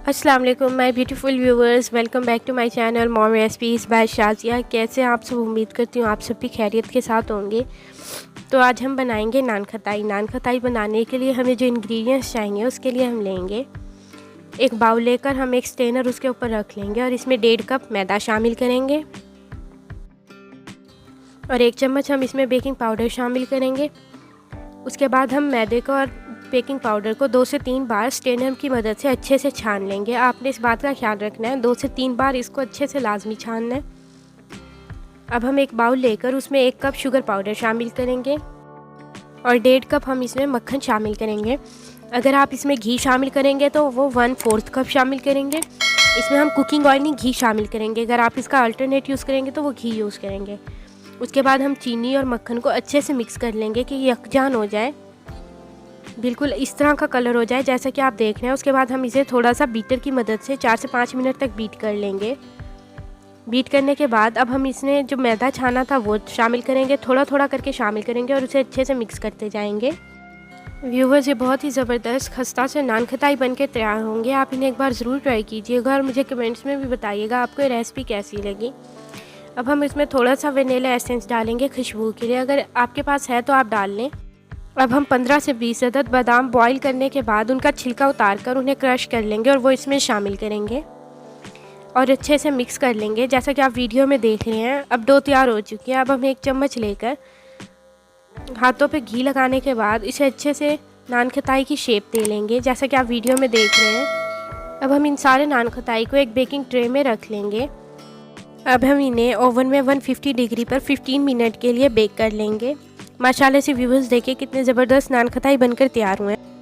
अस्सलाम वालेकुम my beautiful viewers, welcome back to my channel mom recipes by Shazia. कैसे आप सब? उम्मीद करती हूँ आप सब भी खैरियत के साथ होंगे। तो आज हम बनाएंगे नान खताई। नान खताई बनाने के लिए हमें जो इंग्रेडिएंट्स चाहिए उसके लिए हम लेंगे एक बाउल लेकर हम एक स्ट्रेनर उसके ऊपर रख लेंगे और इसमें 1.5 कप मैदा शामिल करेंगे और 1 चम्मच हम इसमें बेकिंग पाउडर शामिल करेंगे। उसके बाद हम मैदे को और बेकिंग पाउडर को 2 से 3 बार स्ट्रेनर की मदद से अच्छे से छान लेंगे। आपने इस बात का ख्याल रखना है 2 से 3 बार इसको अच्छे से लाजमी छानना है। अब हम एक बाउल लेकर उसमें 1 कप शुगर पाउडर शामिल करेंगे और 1.5 कप हम इसमें मक्खन शामिल करेंगे। अगर आप इसमें घी शामिल करेंगे तो वो 1/4 कप शामिल करेंगे। इसमें हम कुकिंग ऑयल नहीं, घी शामिल करेंगे। अगर आप इसका अल्टरनेट यूज़ करेंगे तो वो घी यूज़ करेंगे। उसके बाद हम चीनी और मक्खन को अच्छे से मिक्स कर लेंगे कि यकजान हो जाए, बिल्कुल इस तरह का कलर हो जाए जैसा कि आप देख रहे हैं। उसके बाद हम इसे थोड़ा सा बीटर की मदद से 4 से 5 मिनट तक बीट कर लेंगे। बीट करने के बाद अब हम इसमें जो मैदा छाना था वो शामिल करेंगे, थोड़ा थोड़ा करके शामिल करेंगे और उसे अच्छे से मिक्स करते जाएंगे। व्यूवर्स, ये बहुत ही ज़बरदस्त खस्ता से नान खताई बन के तैयार होंगे। आप इन्हें एक बार ज़रूर ट्राई कीजिएगा और मुझे कमेंट्स में भी बताइएगा आपको ये रेसिपी कैसी लगी। अब हम इसमें थोड़ा सा वनीला एसेंस डालेंगे खुशबू के लिए, अगर आपके पास है तो आप डाल लें। अब हम 15 से 20 अदद बादाम बॉईल करने के बाद उनका छिलका उतार कर उन्हें क्रश कर लेंगे और वो इसमें शामिल करेंगे और अच्छे से मिक्स कर लेंगे जैसा कि आप वीडियो में देख रहे हैं। अब डो तैयार हो चुकी है। अब हम 1 चम्मच लेकर हाथों पे घी लगाने के बाद इसे अच्छे से नान खताई की शेप दे लेंगे जैसा कि आप वीडियो में देख रहे हैं। अब हम इन सारे नान खताई को एक बेकिंग ट्रे में रख लेंगे। अब हम इन्हें ओवन में 150 डिग्री पर 15 मिनट के लिए बेक कर लेंगे। माशाल्लाह से व्यूवर्स देखिए कितने ज़बरदस्त नान खताई बनकर तैयार हुए हैं।